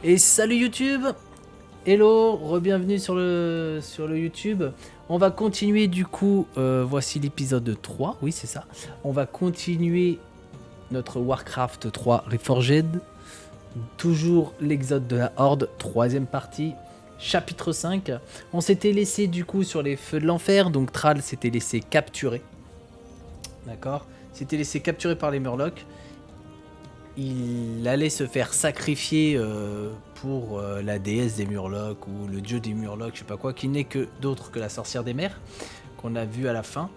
Et salut YouTube. Hello, re-bienvenue sur le YouTube. On va continuer du coup, voici l'épisode 3, oui c'est ça. On va continuer notre Warcraft 3 Reforged. Toujours l'exode de la Horde, troisième partie, chapitre 5. On s'était laissé du coup sur les feux de l'enfer, donc Thrall s'était laissé capturer. D'accord, s'était laissé capturer par les Murlocs. Il allait se faire sacrifier pour la déesse des Murlocs ou le dieu des Murlocs, je sais pas quoi, qui n'est que d'autre que la sorcière des mers, qu'on a vu à la fin.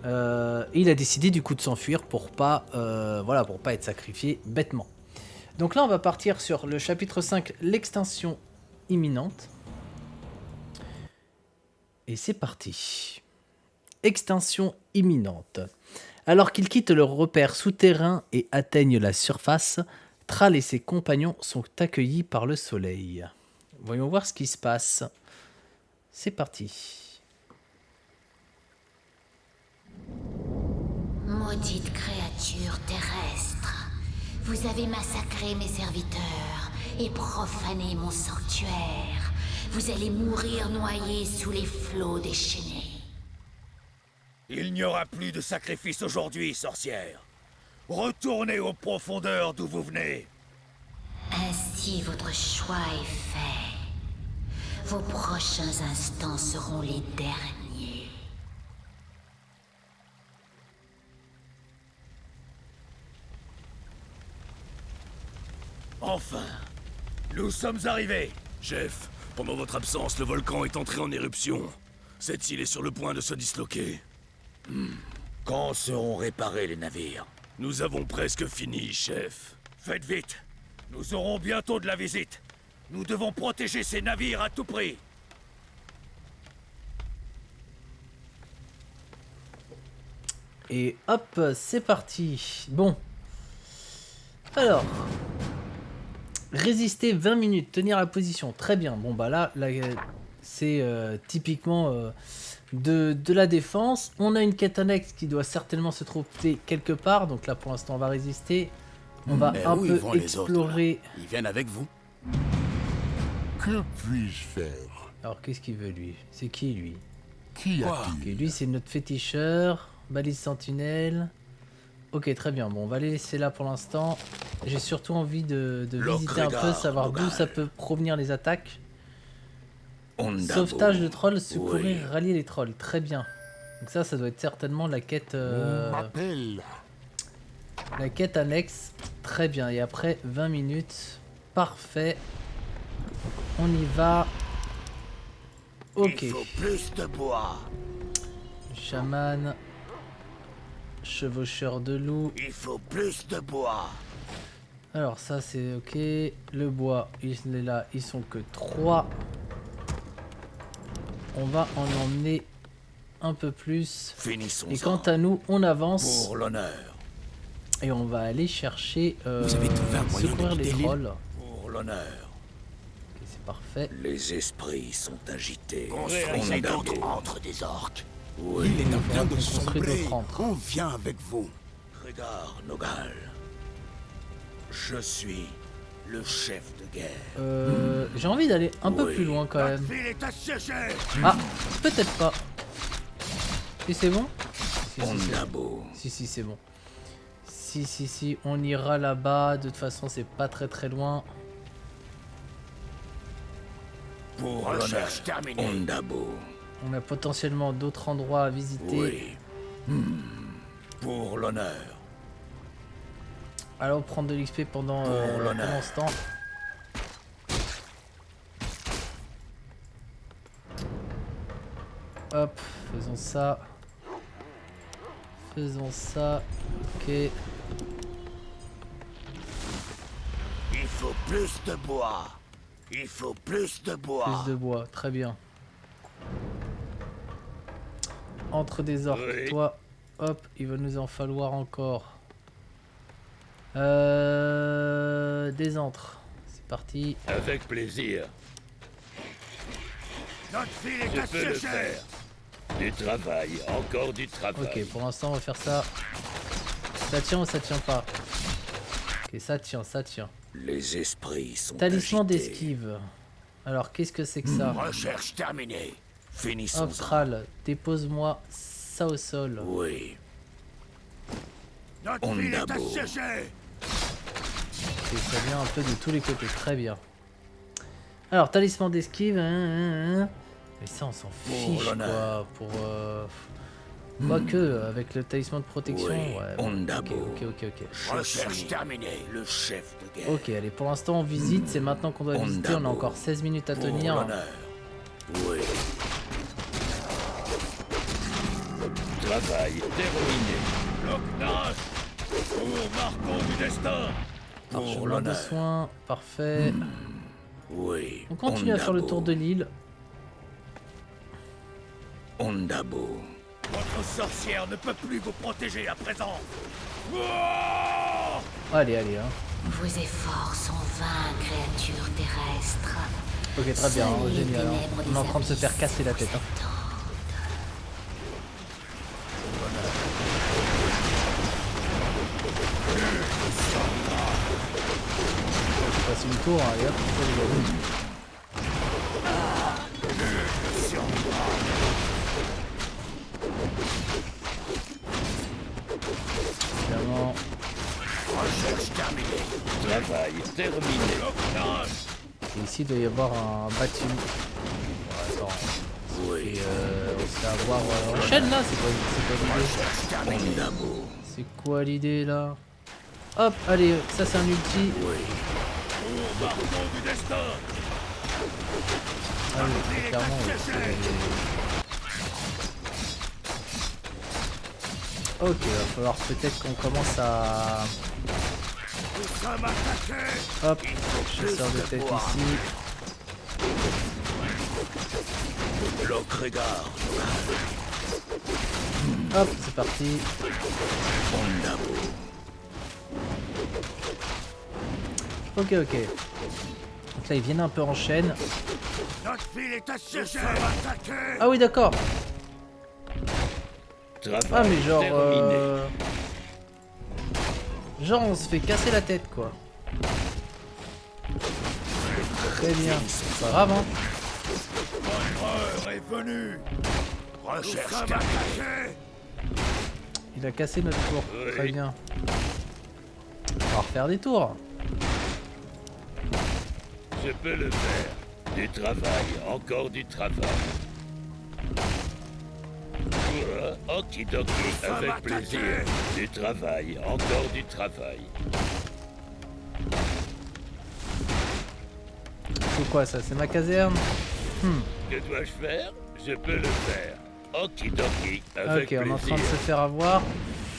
Et il a décidé du coup de s'enfuir pour pas être sacrifié bêtement. Donc là on va partir sur le chapitre 5, l'extinction imminente. Et c'est parti. Extinction imminente. Alors qu'ils quittent leur repère souterrain et atteignent la surface, Thrall et ses compagnons sont accueillis par le soleil. Voyons voir ce qui se passe. C'est parti. Maudite créature terrestre, vous avez massacré mes serviteurs et profané mon sanctuaire. Vous allez mourir noyés sous les flots déchaînés. Il n'y aura plus de sacrifice aujourd'hui, sorcière. Retournez aux profondeurs d'où vous venez. Ainsi votre choix est fait. Vos prochains instants seront les derniers. Enfin, nous sommes arrivés. Chef, pendant votre absence, le volcan est entré en éruption. Cette île est sur le point de se disloquer. Quand seront réparés les navires? Nous avons presque fini, chef. Faites vite. Nous aurons bientôt de la visite. Nous devons protéger ces navires à tout prix. Et hop, c'est parti. Bon. Alors. Résister 20 minutes, tenir la position. Très bien. Bon bah là c'est typiquement de la défense. On a une quête annexe qui doit certainement se trouver quelque part. Donc là pour l'instant on va résister. On va un peu explorer. Ils viennent avec vous? Que puis-je faire? Alors qu'est-ce qu'il veut lui? C'est qui lui? Qui Ok, a-t-il? lui c'est notre féticheur. Balise sentinelle. Ok, très bien. Bon, on va les laisser là pour l'instant. J'ai surtout envie de visiter un peu, savoir d'où ça peut provenir les attaques. Sauvetage de trolls, secourir, Oui. rallier les trolls. Très bien. Donc ça doit être certainement la quête... On m'appelle. la quête annexe. Très bien. Et après 20 minutes. Parfait. On y va. Ok. Il faut plus de bois. Chaman. Chevaucheur de loup. Il faut plus de bois. Alors ça c'est ok. Le bois, il est là. Ils sont que 3. On va en emmener un peu plus. Finissons. Et quant à nous, on avance. Pour l'honneur. Et on va aller chercher Vous avez trouvé un moyen de secourir les quitter l'île? trolls. Pour l'honneur. Ok, c'est parfait. Les esprits sont agités. Construisez d'autres entre des orques. Oui, il est en train de Construire sombrer. d'autres antres. On vient avec vous. Regarde, Nogal. Je suis le chef de guerre. J'ai envie d'aller un peu Oui. plus loin quand même. ville est assiégée. Ah, peut-être pas. Et c'est bon? Si, On c'est a bon. beau. Si, c'est bon. Si, on ira là-bas. De toute façon, c'est pas très loin. Pour l'honneur. Ondabo. On a potentiellement d'autres endroits à visiter. Oui. Pour l'honneur. Alors prendre de l'XP pendant ce temps. Hop, faisons ça. Faisons ça. Ok. Il faut plus de bois. Il faut plus de bois. Plus de bois, très bien. Entre des orques, Oui. toi. Hop, il va nous en falloir encore. Des antres. C'est parti. Avec plaisir. Notre ville est assiégée. Du travail, encore du travail. Ok, pour l'instant, on va faire ça. Ça tient ou ça tient pas? Ok, ça tient, ça tient. Les esprits sont Talisman agités. d'esquive. Alors, qu'est-ce que c'est que ça? Recherche terminée. Finissons-en. Austral, dépose-moi ça au sol. Oui. Notre ville est Ondabo. assiégée. Et ça vient un peu de tous les côtés, très bien. Alors, talisman d'esquive, mais ça on s'en fiche quoi, pour... Quoique, avec le talisman de protection, Oui, ouais, bon, Ondabo. ok. Recherche terminée. Le chef de guerre. Ok, allez, pour l'instant on visite, c'est maintenant qu'on doit visiter, on a Ondabo. encore 16 minutes à Pour tenir. l'honneur. Oui. Travail terminé. Bloc-nage. Pour Marcon du destin. Pour Parchemin de l'honneur. soins, parfait. Oui. On continue à faire le tour de l'île. Ondabo. Votre sorcière ne peut plus vous protéger à présent. Ouah! Allez, hein. Vos efforts sont vains, créatures terrestres. Ok, très bien, Seules les génial. Hein. ténèbres On est en des train de se faire abysses casser la tête. Hein. vous attendent. Je passe une tour, hein, et hop, on fait les gars. Évidemment. Recherche terminée. Travail terminé. Et ici, il doit y avoir un bâtiment. Bon, attends. Oui. Et on se fait avoir. On enchaîne là, c'est quoi l'idée? Recherche terminée. Ondabo. C'est quoi l'idée là? Hop, allez, ça c'est un ulti. Oui. Pour Marcon du destin. Ah oui, très clairement. Ok, va falloir peut-être qu'on commence à... Nous sommes attaqués. Hop, chasseur de tête ici. Locregard. Hop, c'est parti. Ondabo. Ok. Donc là, ils viennent un peu en chaîne. Notre ville est assiégée. Nous sommes attaqués. Ah oui, d'accord. Ah mais genre... Genre on se fait casser la tête quoi. Très bien. C'est pas grave hein. Votre heure est venue. Recherche terminée. Il a cassé notre tour. Très bien. On va refaire des tours. Je peux le faire. Du travail, encore du travail. Okidoki, avec plaisir. Du travail, encore du travail. C'est quoi ça? C'est ma caserne? Que dois-je faire? Je peux le faire. Okidoki, avec Ok, on est en train de se faire avoir.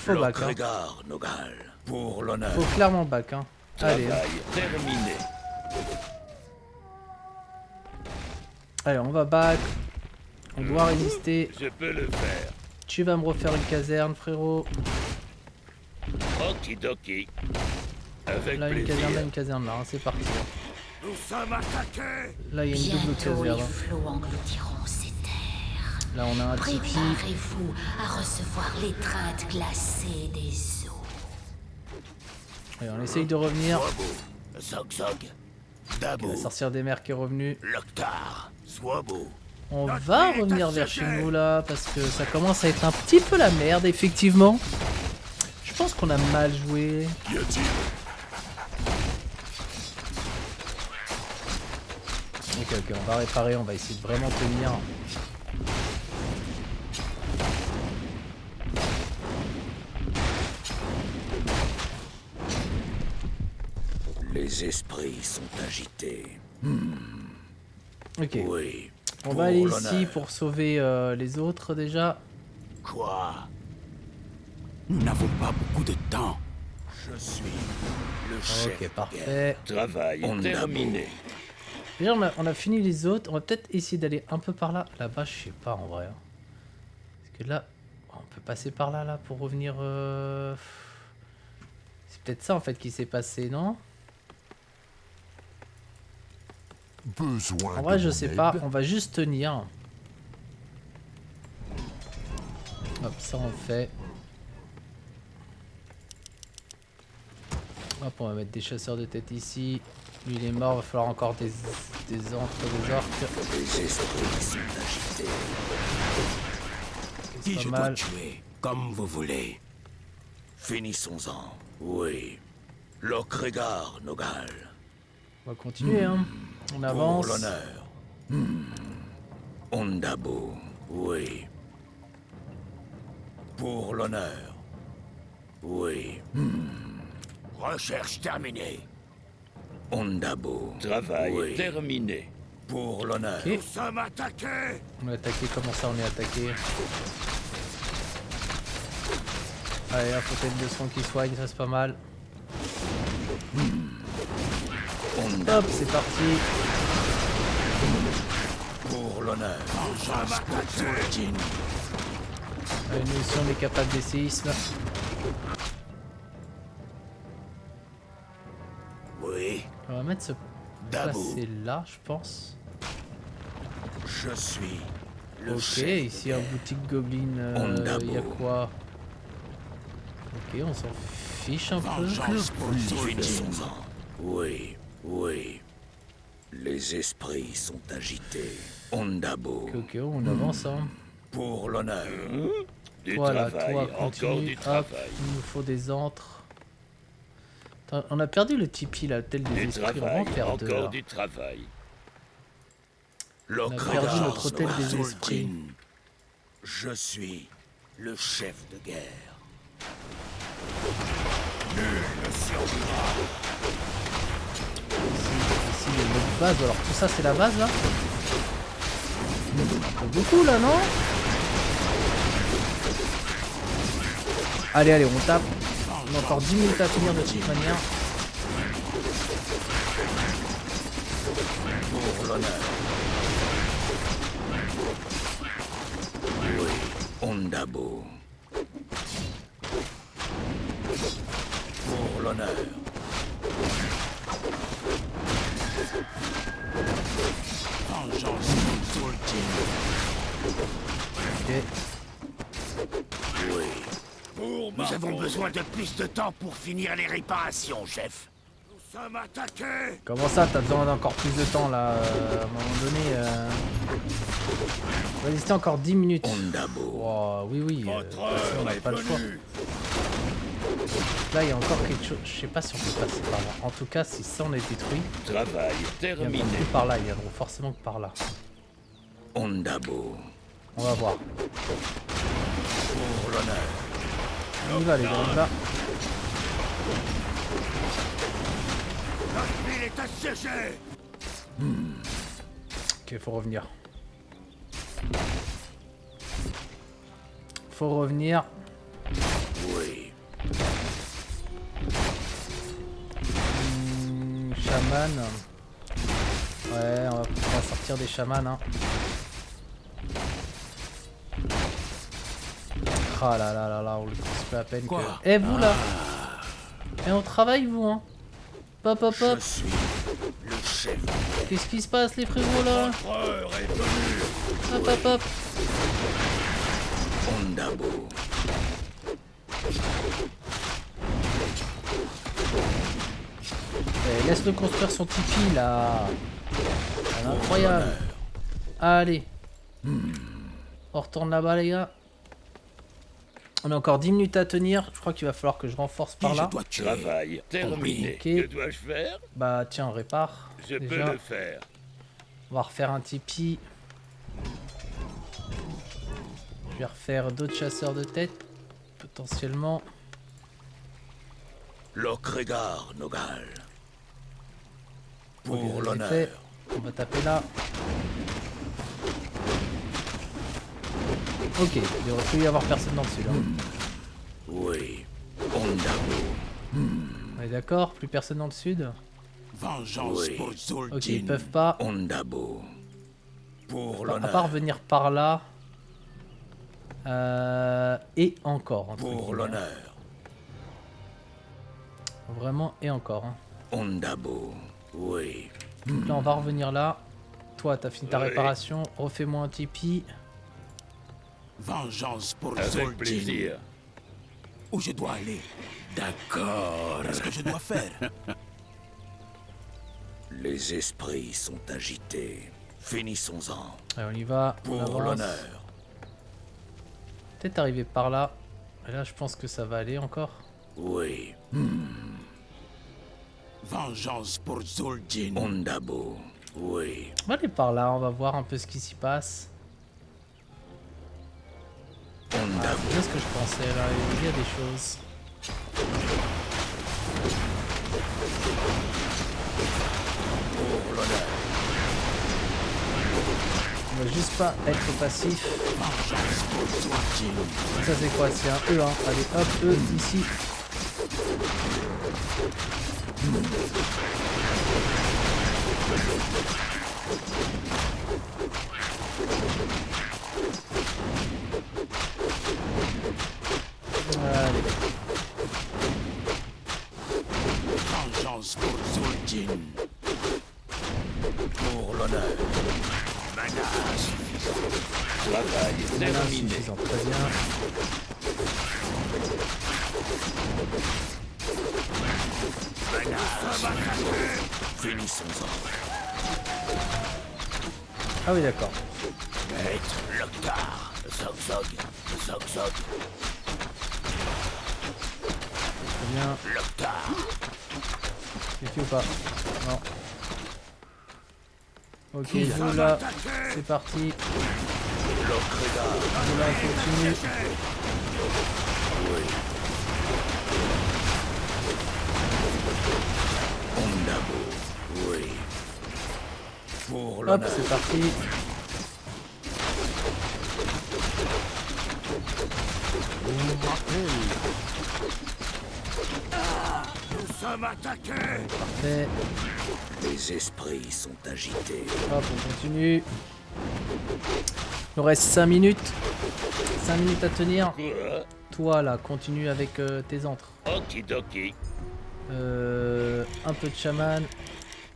Faut back hein. Nogal. Pour l'honneur. Faut clairement back hein. Allez, hein. Travail terminé. Allez, on va back. On doit résister. Je peux le faire. Tu vas me refaire une caserne, frérot. Okidoki. Avec Là, une plaisir. caserne là, une caserne là. Hein. C'est parti. Hein. Nous sommes attaqués. Là, il y a une double Bientôt, les caserne. Hein. flots engloutiront ces terres. Là, on a un tipi. Préparez-vous à recevoir l'étreinte glacée des eaux. Et on essaye de revenir. Zog Zog. La Dabo. sorcière des mers qui est revenue. Loctar. Swabo. On va revenir vers chez nous là parce que ça commence à être un petit peu la merde effectivement. Je pense qu'on a mal joué. Y a-t-il? Ok, on va réparer, on va essayer de vraiment tenir. Les esprits sont agités. Ok, Oui. on va aller pour ici l'honneur. pour sauver les autres déjà. Quoi? Nous n'avons pas beaucoup de temps. Je suis le chef. Ok, parfait. Travail terminé. Déjà on a fini les autres, on va peut-être essayer d'aller un peu par là. Là-bas, je sais pas en vrai. Hein. Parce que là, on peut passer par là là pour revenir... C'est peut-être ça en fait qui s'est passé, non? Besoin En vrai, de je mon sais aide. pas, on va juste tenir. Hop, ça on fait. Hop, on va mettre des chasseurs de tête ici. Lui il est mort, va falloir encore des antres, des orques. Les esprits sont agités. Qui Pas je mal. dois tuer, comme vous voulez. Finissons-en. Oui. Lokregar, Nogal. On va continuer, hein. On Pour avance. l'honneur. Ondabo. Oui. Pour l'honneur. Oui. Recherche terminée. Ondabo. Travail Oui. terminé. Pour l'honneur. Ok. Nous sommes attaqués. On est attaqué, comment ça on est attaqué? Allez, la fontaine de soins qui soigne, ça c'est pas mal. Hop, c'est parti. Pour l'honneur. Allez, nous aussi on est capable des séismes. Oui. On va mettre ce Dabou. placer là, je pense. Je suis le Ok, chef. ici en boutique Goblin, Ondabo. il y a quoi? Ok, on s'en fiche un peu. Finissons-en. Oui, oui. Les esprits sont agités. Ondabo. Ok, on avance, hein. Pour l'honneur. Du Voilà, travail, toi, encore continue. du Hop, travail. il nous faut des antres. Attends, on a perdu le tipi là, tel des Du esprits. On va travail, en faire deux. encore là. du travail. On a Lokregar, perdu notre hôtel Nogal. des esprits. Je suis le chef de guerre. Ici, il y a notre base. Alors, tout ça, c'est la base là? Pas beaucoup là, non? Allez, allez, on tape. On a encore 10 minutes à finir de toute manière. Pour l'honneur. Oui, Ondabo. Pour l'honneur. Ok. Oui. Nous avons besoin de plus de temps pour finir les réparations, chef. Nous sommes attaqués. Comment ça, t'as besoin d'encore plus de temps là à un moment donné On va rester encore 10 minutes. Ondabo. Oh, oui, oui, Votre on n'a heure pas le est choix. venue. Là, il y a encore quelque chose. Je sais pas si on peut passer par là. En tout cas, si ça on est détruit, Travail ils viendront terminé. plus par là. Ils viendront forcément que par là. Ondabo. On va voir. Pour l'honneur. On y va, les gars, on y va. Notre ville est assiégée. Ok, faut revenir. Faut revenir. Oui. Chaman. Ouais, on va sortir des chamans. Hein. Ah là là là là, on le construit à peine. Quoi Que... Eh vous là. Et on travaille vous hein. Hop hop hop. Je suis le chef. Qu'est-ce qui se passe les frérots là? Votre heure est venue. Hop hop hop. Ondabo. Eh, laisse-le construire son tipi là. C'est incroyable. Allez. On retourne là-bas les gars. On a encore 10 minutes à tenir. Je crois qu'il va falloir que je renforce par Qui là. je dois tuer. Travail terminé. Ok. Que dois-je faire? Bah tiens, on répare. Je peux Déjà, le faire. on va refaire un tipi. Je vais refaire d'autres chasseurs de tête. Potentiellement. Lokregar, Nogal. Ok, Pour ça, c'est l'honneur. fait. On va taper là. Ok, il devrait plus y avoir personne dans le sud. Hein. Oui. Ondabo. On est d'accord? Plus personne dans le sud? Vengeance Oui. pour Zul'jin. Ok, ils peuvent pas. Ondabo. Pour À part l'honneur. venir par là. Et encore. entre Pour guillemets. l'honneur. Vraiment et encore. Hein. Ondabo. Oui. Donc là, on va revenir là. Toi, t'as fini ta Oui. réparation. Refais-moi un tipi. Vengeance pour Avec Zul'jin. plaisir. Où je dois aller? D'accord. Qu'est-ce que je dois faire? Les esprits sont agités. Finissons-en. Allez, on y va. On Pour avance. l'honneur. Peut-être arriver par là. Et là, je pense que ça va aller encore. Oui. Vengeance pour Zul'jin. Ondabo. Oui. On va aller par là, on va voir un peu ce qui s'y passe. Ah, c'est bien ce que je pensais là, il y a des choses. Pour l'honneur. On va juste pas être passif. Vengeance pour Zul'jin. Ça c'est quoi? C'est un E, hein. Allez hop, E ici. Allez. Vengeance pour Zul'jin. Pour l'honneur. Mana suffisant. Travail Voilà, terminé. suffisant, très bien. Finissons-en. Ah oui d'accord. Maître Loktar. Zog Zog. Zog Zog. Très bien. Loktar. Tu ou pas? Non. Ok, vous là, c'est parti. Vous là, on continue. Ondabo. Oui. Pour Hop, l'honneur. c'est parti. Nous sommes attaqués. Parfait. Les esprits sont agités. Hop, on continue. Il nous reste 5 minutes. 5 minutes à tenir. Quoi? Toi là, continue avec tes antres. Okidoki. Un peu de chaman.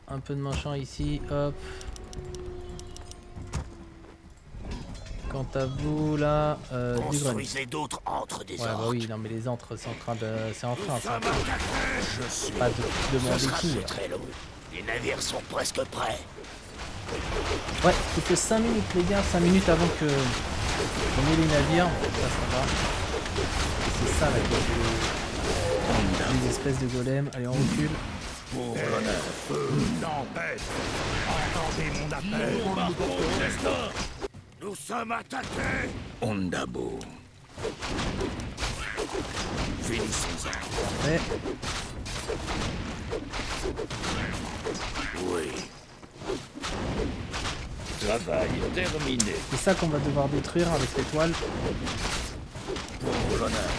Un peu de machin ici. Hop. Quant à vous là, du grunt. Construisez d'autres antres des Ouais bah orques. oui, non mais les antres c'est en train de. C'est en train ça. Je suis Pas de Ce demander sera qui. plus très long. Les navires sont presque prêts. Ouais, plus que 5 minutes les gars, 5 minutes avant que on ait les navires. Ça va. C'est ça là qui est des espèces de golems. Allez on recule. pour l'honneur. Tempête. Entendez mon appel. Marquons le destin. Nous sommes attaqués. Ondabo. Finissons-en. Ouais. Oui. Travail terminé. C'est ça qu'on va devoir détruire avec l'étoile. Pour l'honneur.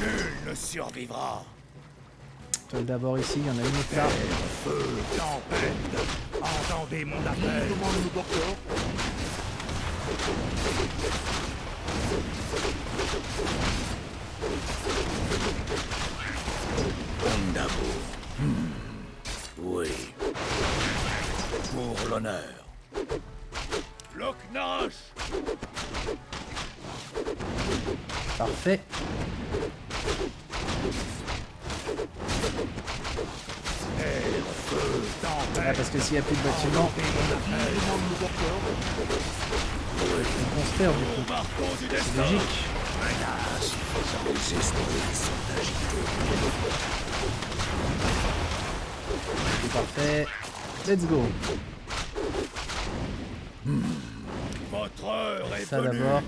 Nul ne survivra. Étoile d'abord ici, il y en a une autre là. Feu. Tempête. Entendez mon appel. Demande le docteur. Ondabo. Oui. Pour l'honneur. Loknash. Parfait. Ah, parce que s'il n'y a plus de bâtiments, Demande le docteur. on construire du coup. Marquons du C'est destin. logique. Les esprits sont agités. C'est parfait. Let's go. Votre heure est Ça venue. d'abord.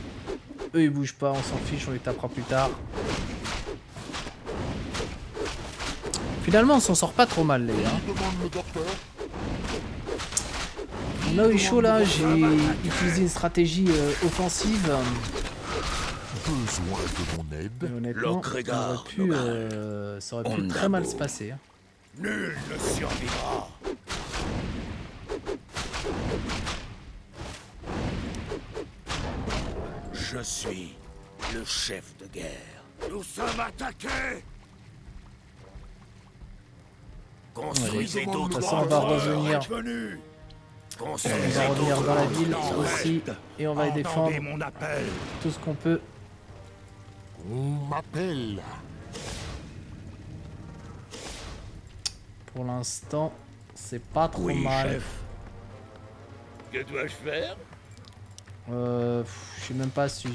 Eux ils bougent pas, on s'en fiche, on les tapera plus tard. Finalement on s'en sort pas trop mal les gars. Demande le docteur. On a eu chaud là, j'ai utilisé une stratégie offensive. Besoin de mon Et aide. honnêtement, Lokregar, ça aurait pu très mal se passer. Hein. Nul ne survivra. Je suis le chef de guerre. Nous sommes attaqués. Construisez De toute d'autres façon, on va antres. revenir. Venu. On Construisez va revenir d'autres dans la antres. ville aussi et on va les défendre Entendez mon appel. tout ce qu'on peut. On m'appelle. Pour l'instant, c'est pas trop Oui, mal. chef. Que dois-je faire? Je sais même pas si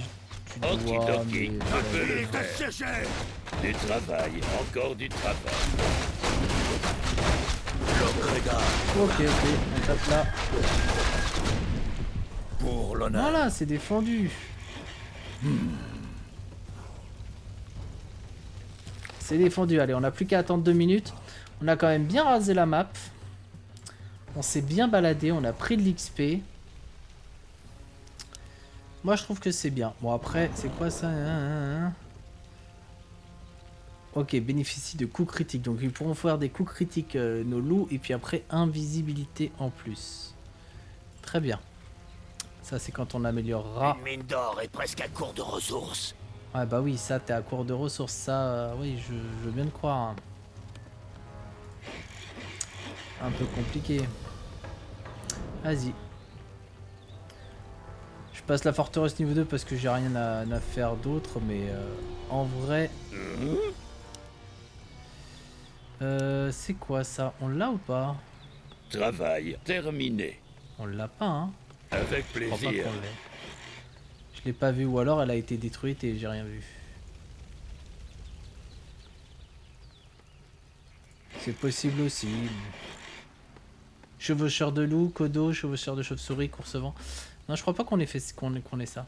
tu dois, Okidoki. mais... Il est assiégé. Du travail, encore du travail. Ok, on tape là. Pour l'honneur. Voilà, c'est défendu. C'est défendu. Allez, on n'a plus qu'à attendre 2 minutes. On a quand même bien rasé la map. On s'est bien baladé. On a pris de l'XP. Moi, je trouve que c'est bien. Bon, après, c'est quoi ça? Ok, bénéficie de coups critiques. Donc, ils pourront faire des coups critiques, nos loups. Et puis après, invisibilité en plus. Très bien. Ça, c'est quand on améliorera. Une mine d'or est presque à court de ressources. Ouais, bah oui, ça, t'es à court de ressources. Ça, oui, je veux bien le croire. Hein. Un peu compliqué. Vas-y. Je passe la forteresse niveau 2 parce que j'ai rien à faire d'autre. Mais en vrai... c'est quoi ça? On l'a ou pas? Travail terminé. On l'a pas, hein? Avec Je crois pas plaisir. qu'on l'ait. Je l'ai pas vu ou alors elle a été détruite et j'ai rien vu. C'est possible aussi. Chevaucheur de loup, Kodo, chevaucheur de chauve-souris, course-vent. Non, je crois pas qu'on ait fait qu'on ait ça.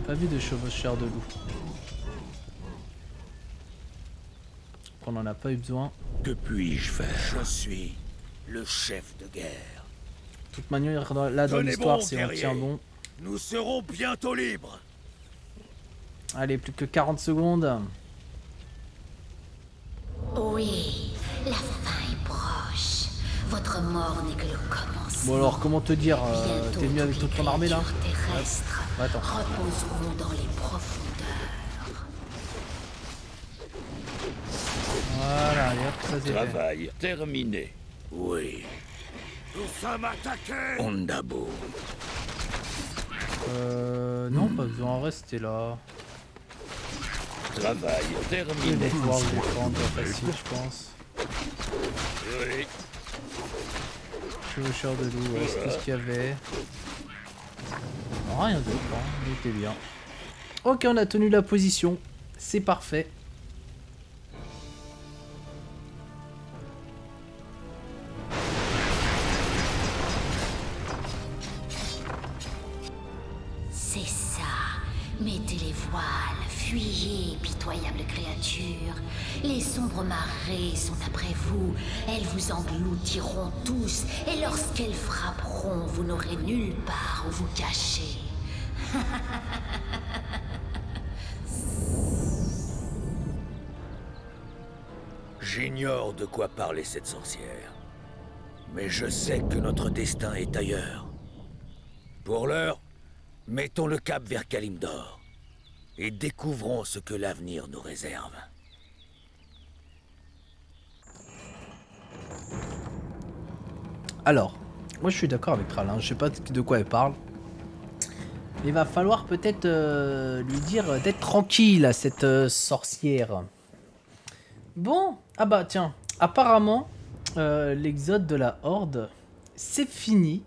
Pas vu de chevaucheur de loup. On en a pas eu besoin. Que puis-je faire? Je suis le chef de guerre. De toute manière, là dans Tenez l'histoire, bon, c'est on guerrier. tient bon. Nous serons bientôt libres. Allez, plus que 40 secondes. Oui, la fin est proche. Votre mort n'est que le commencement. Bon alors, comment te dire, Bientôt, t'es venu avec toutes toute les ton armée là? créatures terrestres Attends. reposeront dans les profondeurs. Voilà, et hop, ça c'est fait. Travail terminé. Oui. Nous sommes attaqués. Ondabo. Non, pas besoin de rester là. Travail Ils vont terminé. pouvoir se défendre facile, je pense. Oui. Chevaucheur de loup, ouais, c'est tout ce qu'il y avait. Non, rien d'autre, hein. Il était bien. Ok, on a tenu la position. C'est parfait. C'est ça. Mettez les voiles, fuyez, pitoyables créatures. Les sombres marées sont après vous. Elles vous engloutiront tous, et lorsqu'elles frapperont, vous n'aurez nulle part où vous cacher. J'ignore de quoi parler cette sorcière. Mais je sais que notre destin est ailleurs. Pour l'heure, mettons le cap vers Kalimdor. Et découvrons ce que l'avenir nous réserve. Alors, moi je suis d'accord avec Kral, hein. Je sais pas de quoi elle parle. Il va falloir peut-être lui dire d'être tranquille à cette sorcière. Bon, ah bah tiens, apparemment l'exode de la Horde, c'est fini.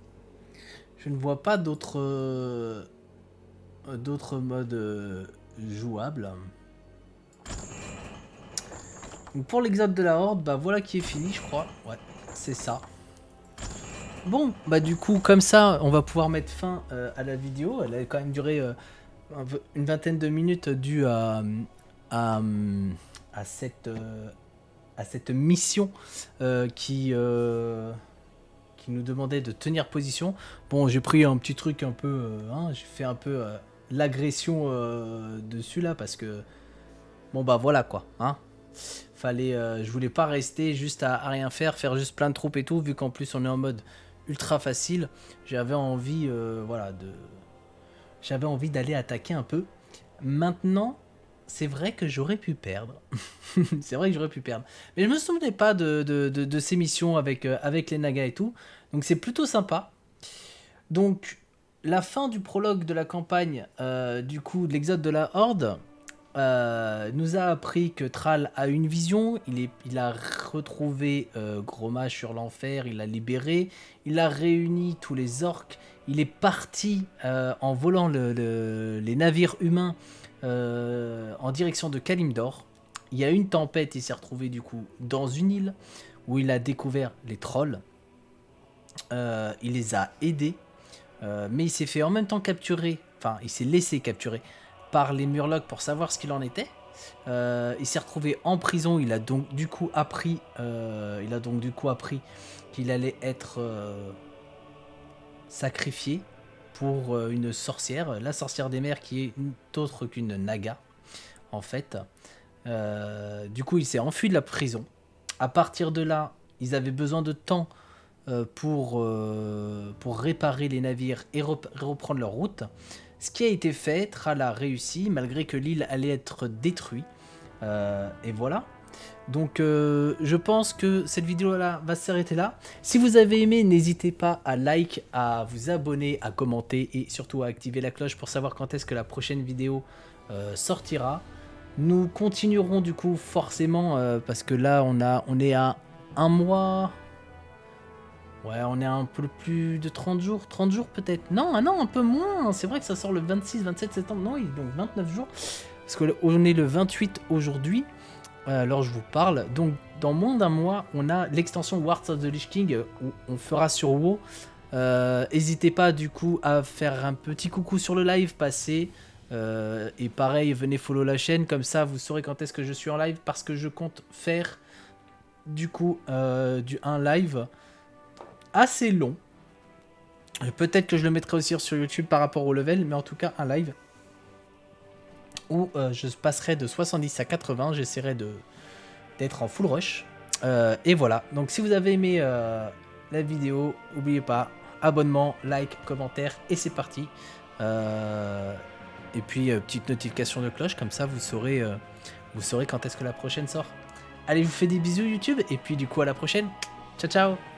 Je ne vois pas d'autres modes jouables. Donc pour l'exode de la Horde, bah voilà qui est fini, je crois. Ouais, c'est ça. Bon, bah du coup, comme ça, on va pouvoir mettre fin à la vidéo. Elle a quand même duré une vingtaine de minutes due à cette mission qui nous demandait de tenir position. Bon, j'ai pris un petit truc un peu... j'ai fait un peu l'agression dessus là, parce que... Bon bah voilà quoi, hein. Fallait, je voulais pas rester juste à rien faire juste plein de troupes et tout, vu qu'en plus on est en mode ultra facile. J'avais envie, j'avais envie d'aller attaquer un peu. Maintenant, c'est vrai que j'aurais pu perdre. C'est vrai que j'aurais pu perdre. Mais je me souvenais pas de ces missions avec les Nagas et tout. Donc c'est plutôt sympa. Donc la fin du prologue de la campagne, du coup de l'exode de la Horde, nous a appris que Thrall a une vision. Il a retrouvé Grommash sur l'enfer, il l'a libéré, il a réuni tous les orques, il est parti en volant les navires humains en direction de Kalimdor. Il y a une tempête, il s'est retrouvé du coup dans une île où il a découvert les trolls. Il les a aidés, mais il s'est fait en même temps capturer, enfin il s'est laissé capturer par les Murlocs pour savoir ce qu'il en était. Il s'est retrouvé en prison, il a donc du coup appris qu'il allait être sacrifié pour une sorcière, la sorcière des mers qui est autre qu'une Naga en fait. Du coup il s'est enfui de la prison. À partir de là, ils avaient besoin de temps pour réparer les navires et reprendre leur route. Ce qui a été fait, Thrall a réussi, malgré que l'île allait être détruite. Et voilà. Donc je pense que cette vidéo-là va s'arrêter là. Si vous avez aimé, n'hésitez pas à like, à vous abonner, à commenter et surtout à activer la cloche pour savoir quand est-ce que la prochaine vidéo sortira. Nous continuerons du coup forcément parce que là on est à un mois... Ouais, on est à un peu plus de 30 jours. 30 jours peut-être. Non, un peu moins. C'est vrai que ça sort le 26-27 septembre. Non, il est donc 29 jours. Parce qu'on est le 28 aujourd'hui. Alors je vous parle. Donc dans moins d'un mois, on a l'extension Wards of the Lich King où on fera sur WoW. N'hésitez pas du coup à faire un petit coucou sur le live, passer. Et pareil, venez follow la chaîne. Comme ça, vous saurez quand est-ce que je suis en live. Parce que je compte faire du coup un live assez long. Peut-être que je le mettrai aussi sur YouTube par rapport au level, mais en tout cas un live où je passerai de 70 à 80, j'essaierai d'être en full rush. Et voilà, donc si vous avez aimé la vidéo, n'oubliez pas, abonnement, like, commentaire, et c'est parti. Et puis petite notification de cloche, comme ça vous saurez quand est-ce que la prochaine sort. Allez, je vous fais des bisous YouTube, et puis du coup à la prochaine. Ciao ciao.